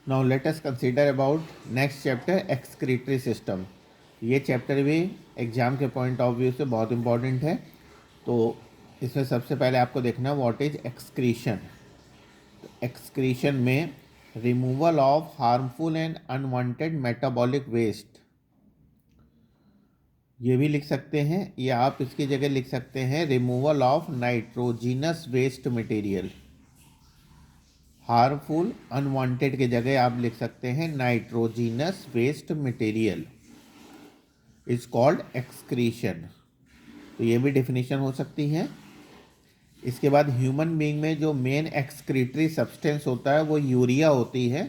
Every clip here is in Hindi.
Now let us consider about next chapter excretory system. ये चैप्टर भी एग्जाम के पॉइंट ऑफ व्यू से बहुत इंपॉर्टेंट है। तो इसमें सबसे पहले आपको देखना है व्हाट इज एक्सक्रीशन। एक्सक्रीशन में removal of harmful and unwanted metabolic waste, ये भी लिख सकते हैं, या आप इसकी जगह लिख सकते हैं removal of nitrogenous waste material. Harmful unwanted की जगह आप लिख सकते हैं nitrogenous waste material is called excretion. तो ये भी डेफिनेशन हो सकती है। इसके बाद ह्यूमन बीइंग में जो मेन एक्सक्रीटरी सब्सटेंस होता है वो यूरिया होती है,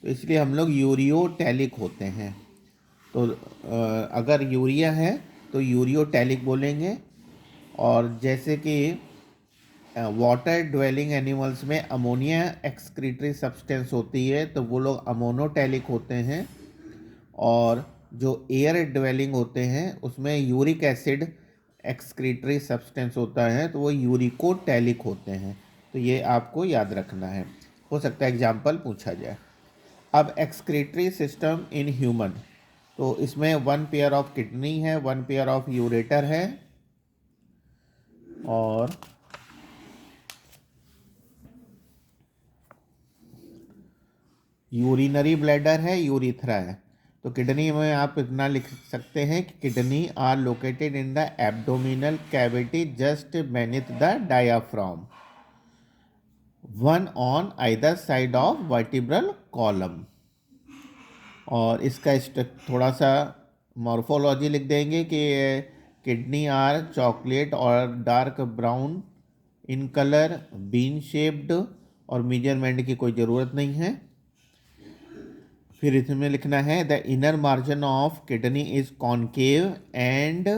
तो इसलिए हम लोग यूरियोटैलिक होते हैं। तो अगर यूरिया है तो यूरियोटैलिक बोलेंगे। और जैसे कि वाटर ड्वेलिंग एनिमल्स में अमोनिया एक्सक्रीटरी सब्सटेंस होती है तो वो लोग अमोनोटैलिक होते हैं। और जो एयर ड्वेलिंग होते हैं उसमें यूरिक एसिड एक्सक्रीटरी सब्सटेंस होता है तो वो यूरिकोटैलिक होते हैं। तो ये आपको याद रखना है, हो सकता है एग्जाम्पल पूछा जाए। अब एक्सक्रीटरी सिस्टम इन ह्यूमन, तो इसमें वन पेयर ऑफ किडनी है, वन पेयर ऑफ यूरेटर है, और यूरिनरी ब्लैडर है, यूरिथ्रा है। तो किडनी में आप इतना लिख सकते हैं कि kidney are located in the abdominal cavity just beneath the diaphragm, one on either side of vertebral column. और इसका थोड़ा सा मॉर्फोलॉजी लिख देंगे कि kidney are chocolate or dark brown in colour, bean shaped, और मेजरमेंट की कोई ज़रूरत नहीं है। फिर इसमें लिखना है the inner margin of kidney is concave and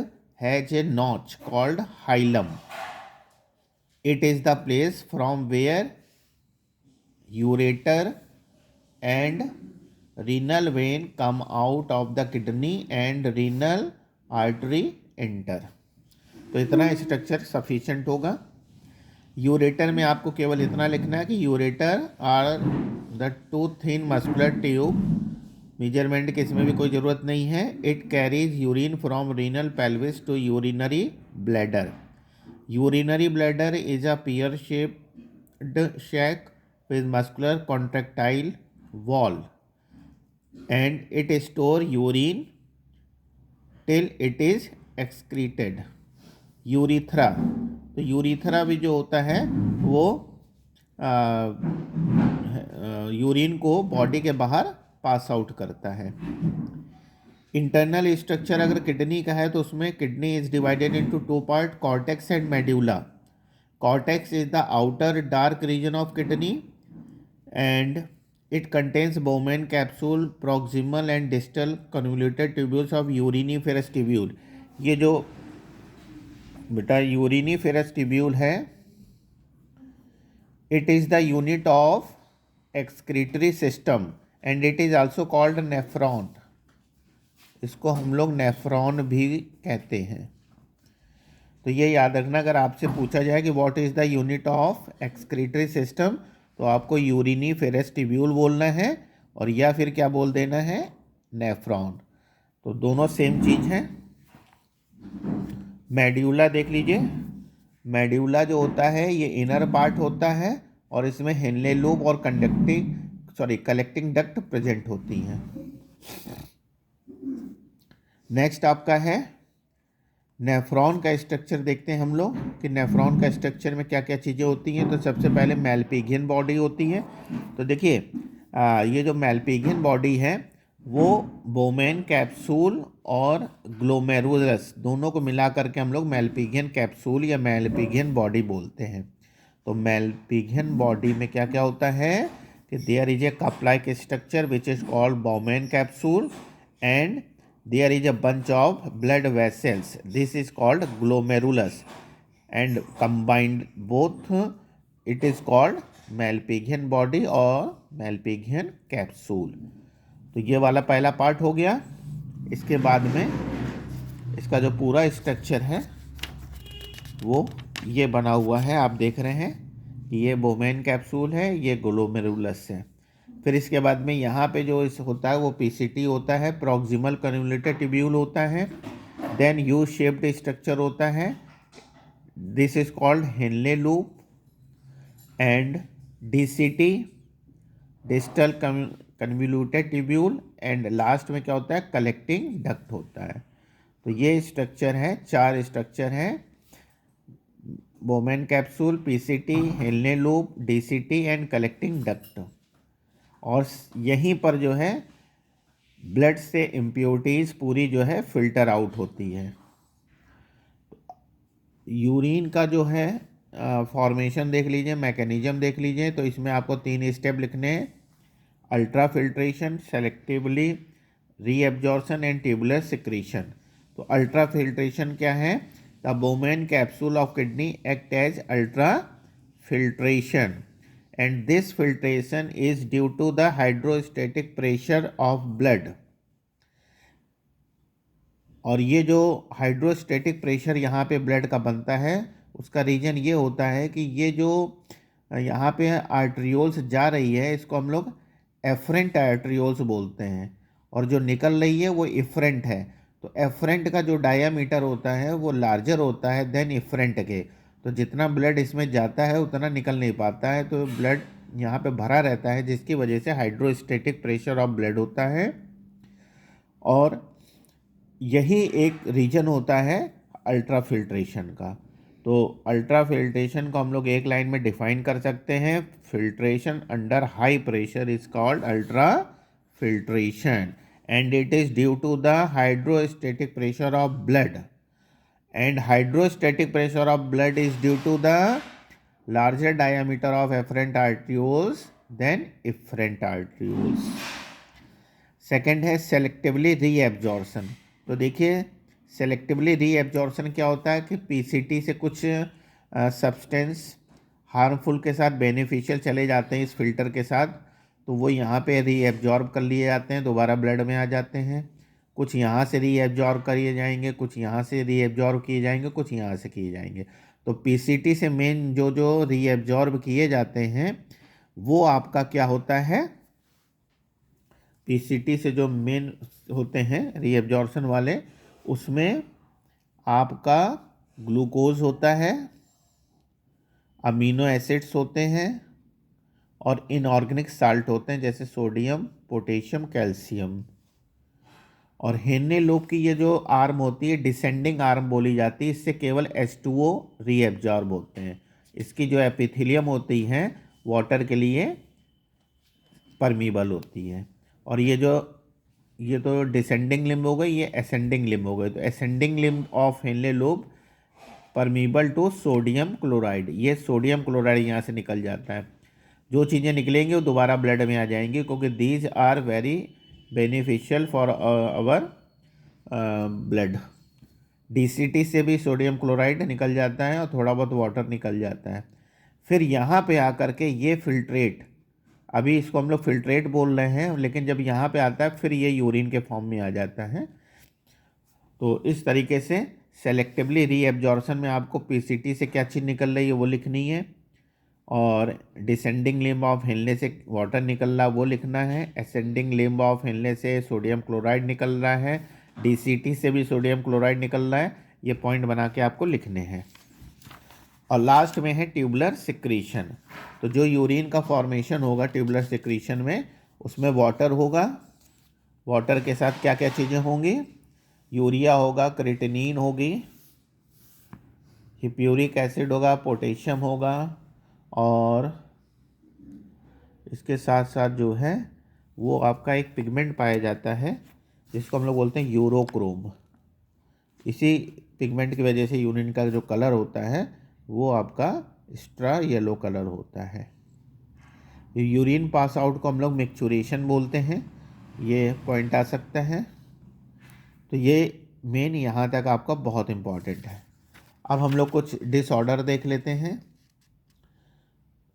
has a notch called hilum. It is the place from where ureter and renal vein come out of the kidney and renal artery enter. तो इतना स्ट्रक्चर सफिशिएंट होगा। यूरेटर में आपको केवल इतना लिखना है कि ureter are the two thin muscular tube, measurement की इसमें भी कोई ज़रूरत नहीं है। It carries urine from renal pelvis to urinary bladder. Urinary bladder is a pear shaped sac with muscular contractile wall and it store urine till it is excreted. Urethra, तो यूरिथ्रा भी जो होता है वो यूरिन को बॉडी के बाहर पास आउट करता है। इंटरनल स्ट्रक्चर अगर किडनी का है तो उसमें kidney is divided into two part, cortex and medulla. Cortex is the outer dark region of kidney and it contains Bowman capsule, proximal and distal convoluted tubules of uriniferous tubule. ये जो बेटा यूरिनीफेरस ट्यूब्यूल है, it is the unit of excretory system and it is also called nephron. इसको हम लोग नेफ्रॉन भी कहते हैं। तो ये याद रखना, अगर आपसे पूछा जाए कि what is the unit of excretory system तो आपको यूरिनीफेरस ट्यूब्यूल बोलना है, और या फिर क्या बोल देना है, नेफ्रॉन। तो दोनों सेम चीज़ हैं। मेड्यूला देख लीजिए। मेड्यूला जो होता है ये इनर पार्ट होता है और इसमें हेनले लूप और कलेक्टिंग डक्ट प्रेजेंट होती हैं। नेक्स्ट आपका है नेफ्रॉन का स्ट्रक्चर। देखते हैं हम लोग कि नेफ्रॉन का स्ट्रक्चर में क्या क्या चीज़ें होती हैं। तो सबसे पहले मेलपिगियन बॉडी होती है। तो देखिए ये जो मेलपिगियन बॉडी है वो बोमेन कैप्सूल और ग्लोमेरुलस दोनों को मिला करके हम लोग मेलपिगियन कैप्सूल या मेलपिगियन बॉडी बोलते हैं। तो मेलपिगियन बॉडी में क्या क्या होता है कि there is a cup like structure which is called Bowman capsule and there is a bunch of blood vessels, this is called glomerulus, and combined both it is called Malpighian body और Malpighian capsule। तो ये वाला पहला पार्ट हो गया। इसके बाद में इसका जो पूरा स्ट्रक्चर है वो ये बना हुआ है, आप देख रहे हैं कि ये बोमेन कैप्सूल है, ये ग्लोमेरुलस है। फिर इसके बाद में यहाँ पे जो इस होता है वो पीसीटी होता है, प्रॉक्सिमल कन्वोल्यूटेड ट्यूब्यूल होता है, देन यू शेप्ड स्ट्रक्चर होता है, this is called Henle loop, and DCT distal convoluted tubule, and last में क्या होता है, कलेक्टिंग डक्ट होता है। तो ये स्ट्रक्चर है, 4 स्ट्रक्चर हैं, Bowman capsule, PCT, Henle loop, DCT and collecting duct. और यहीं पर जो है ब्लड से इम्प्योरिटीज़ पूरी जो है फिल्टर आउट होती है। यूरिन का जो है फॉर्मेशन देख लीजिए, मैकेनिज्म देख लीजिए। तो इसमें आपको 3 स्टेप लिखने हैं, ultra filtration, selectively reabsorption and tubular secretion. तो अल्ट्रा फिल्ट्रेशन क्या है, the Bowman capsule of kidney act as ultra filtration, and this filtration is due to the hydrostatic pressure of blood। और ये जो हाइड्रोस्टेटिक प्रेशर यहाँ पे ब्लड का बनता है, उसका रीजन ये होता है कि ये जो यहाँ पे आर्ट्रियोल्स जा रही है, इसको हम लोग एफरेंट आर्ट्रियोल्स बोलते हैं, और जो निकल रही है वो इफरेंट है। तो एफरेंट का जो डायामीटर होता है वो लार्जर होता है देन इफरेंट के। तो जितना ब्लड इसमें जाता है उतना निकल नहीं पाता है, तो ब्लड यहाँ पे भरा रहता है, जिसकी वजह से हाइड्रोस्टेटिक प्रेशर ऑफ ब्लड होता है। और यही एक रीजन होता है अल्ट्रा फिल्ट्रेशन का। तो अल्ट्रा फिल्ट्रेशन को हम लोग एक लाइन में डिफाइन कर सकते हैं, filtration under high pressure is called ultra filtration, and it is due to the hydrostatic pressure of blood, and hydrostatic pressure of blood is due to the larger diameter of efferent arterioles than efferent arterioles। Second है सेलेक्टिवली रीएब्जॉर्प्शन। तो देखिए सेलेक्टिवली रीएब्जॉर्प्शन क्या होता है कि पीसीटी से कुछ सब्सटेंस हार्मफुल के साथ बेनिफिशियल चले जाते हैं इस फिल्टर के साथ, तो वो यहाँ पे रीएब्जॉर्ब कर लिए जाते हैं, दोबारा ब्लड में आ जाते हैं। कुछ यहाँ से रीएब्जॉर्ब किए जाएंगे, कुछ यहाँ से रीएब्जॉर्ब किए जाएंगे, कुछ यहाँ से किए जाएंगे। तो पीसीटी से मेन जो जो रीएब्जॉर्ब किए जाते हैं वो आपका क्या होता है, पीसीटी से जो मेन होते हैं रीएब्जॉर्प्शन वाले, उसमें आपका ग्लूकोज होता है, अमीनो एसिड्स होते हैं, और इनऑर्गेनिक साल्ट होते हैं जैसे सोडियम, पोटेशियम, कैल्शियम। और हेनले लूप की ये जो आर्म होती है डिसेंडिंग आर्म बोली जाती है, इससे केवल H2O रीएब्जॉर्ब होते हैं। इसकी जो एपिथेलियम होती है वाटर के लिए परमीबल होती है। और ये तो डिसेंडिंग लिम्ब हो गई, ये असेंडिंग लिम्ब हो गई। तो ascending limb of Henle loop permeable to sodium chloride, ये सोडियम क्लोराइड यहाँ से निकल जाता है। जो चीज़ें निकलेंगी वो दोबारा ब्लड में आ जाएंगी, क्योंकि these are very beneficial for our blood. DCT से भी सोडियम क्लोराइड निकल जाता है और थोड़ा बहुत वाटर निकल जाता है। फिर यहाँ पे आकर के ये फिल्ट्रेट, अभी इसको हम लोग फिल्ट्रेट बोल रहे हैं, लेकिन जब यहाँ पे आता है फिर ये यूरिन के फॉर्म में आ जाता है। तो इस तरीके से सेलेक्टिवली रीएब्जॉर्प्शन में आपको पीसीटी से क्या चीज़ निकल रही है वो लिखनी है, और डिसेंडिंग लिम्ब ऑफ हेनले से वाटर निकल रहा वो लिखना है, असेंडिंग लिम्ब ऑफ हेनले से सोडियम क्लोराइड निकल रहा है, डीसीटी से भी सोडियम क्लोराइड निकल रहा है। ये पॉइंट बना के आपको लिखने हैं। और लास्ट में है ट्यूबुलर सिक्रीशन। तो जो यूरिन का फॉर्मेशन होगा ट्यूबुलर सिक्रीशन में, उसमें वाटर होगा, वाटर के साथ क्या क्या चीज़ें होंगी, यूरिया होगा, क्रिएटिनिन होगी, हिप्यूरिक एसिड होगा, पोटेशियम होगा, और इसके साथ साथ जो है वो आपका एक पिगमेंट पाया जाता है जिसको हम लोग बोलते हैं यूरोक्रोम। इसी पिगमेंट की वजह से यूरिन का जो कलर होता है वो आपका स्ट्रा येलो कलर होता है। यूरिन पास आउट को हम लोग मिक्चुरेशन बोलते हैं, ये पॉइंट आ सकता है। तो ये मेन यहाँ तक आपका बहुत इम्पॉर्टेंट है। अब हम लोग कुछ डिसऑर्डर देख लेते हैं।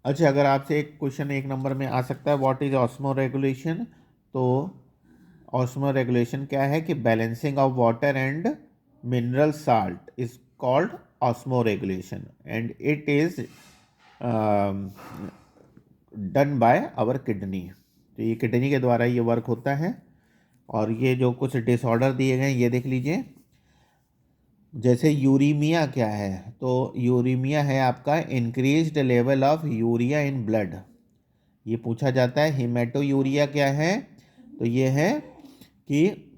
अच्छा, अगर आपसे एक क्वेश्चन 1 नंबर में आ सकता है, व्हाट इज ऑस्मो रेगुलेशन। तो ऑस्मो रेगुलेशन क्या है कि balancing of water and mineral salt is called osmo regulation, and it is done by our kidney. तो ये किडनी के द्वारा ये वर्क होता है। और ये जो कुछ डिसऑर्डर दिए गए ये देख लीजिए। जैसे यूरीमिया क्या है, तो यूरीमिया है आपका increased level of urea in blood, ये पूछा जाता है। हिमेटोयूरिया क्या है, तो ये है कि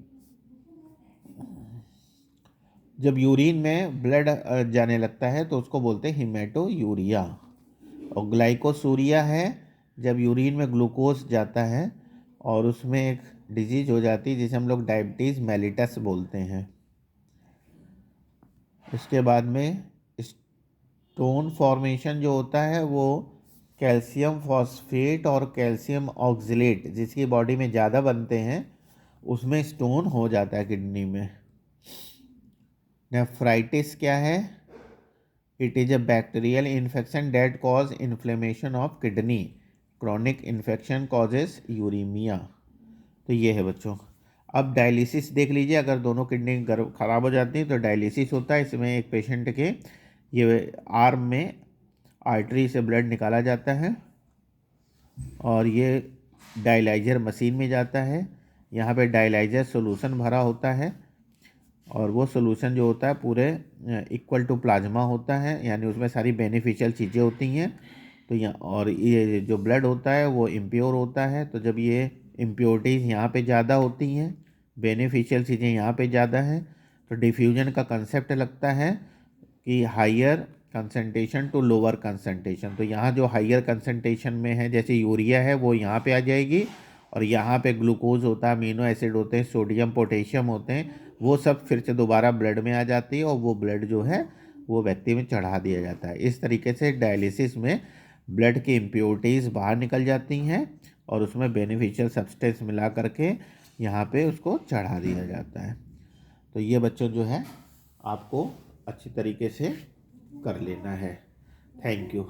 जब यूरिन में ब्लड जाने लगता है तो उसको बोलते हैं हिमेटोयूरिया। और ग्लाइकोसूरिया है जब यूरिन में ग्लूकोज जाता है और उसमें एक डिजीज हो जाती है जिसे हम लोग डायबिटीज़ मेलिटस बोलते हैं। इसके बाद में स्टोन फॉर्मेशन जो होता है वो कैल्शियम फॉस्फेट और कैल्शियम ऑक्सलेट जिसकी बॉडी में ज़्यादा बनते हैं उसमें स्टोन हो जाता है किडनी में। नेफ्राइटिस क्या है, it is a bacterial infection that cause inflammation of kidney, chronic infection causes uraemia. तो ये है बच्चों। अब डायलिसिस देख लीजिए, अगर दोनों किडनी खराब हो जाती हैं तो डायलिसिस होता है। इसमें एक पेशेंट के ये आर्म में आर्टरी से ब्लड निकाला जाता है और ये डायलाइजर मशीन में जाता है। यहाँ पे डायलाइजर सॉल्यूशन भरा होता है और वो सॉल्यूशन जो होता है पूरे इक्वल टू प्लाज्मा होता है, यानी उसमें सारी बेनिफिशियल चीज़ें होती हैं। तो यहाँ और ये जो ब्लड होता है वो इम्प्योर होता है। तो जब ये इम्प्योरिटीज़ यहाँ पे ज़्यादा होती हैं, बेनिफिशियल चीज़ें यहाँ पे ज़्यादा हैं, तो डिफ्यूजन का कंसेप्ट लगता है कि higher concentration to lower concentration. तो यहाँ जो हायर कंसंट्रेशन में है जैसे यूरिया है वो यहाँ पे आ जाएगी और यहाँ पे ग्लूकोज होता है, अमीनो एसिड होते हैं, सोडियम पोटेशियम होते हैं, वो सब फिर से दोबारा ब्लड में आ जाती है और वो ब्लड जो है वो व्यक्ति में चढ़ा दिया जाता है। इस तरीके से डायलिसिस में ब्लड की इम्प्योरिटीज़ बाहर निकल जाती हैं और उसमें बेनिफिशियल सब्सटेंस मिला करके यहाँ पे उसको चढ़ा दिया जाता है। तो ये बच्चों जो है आपको अच्छी तरीके से कर लेना है। Thank you.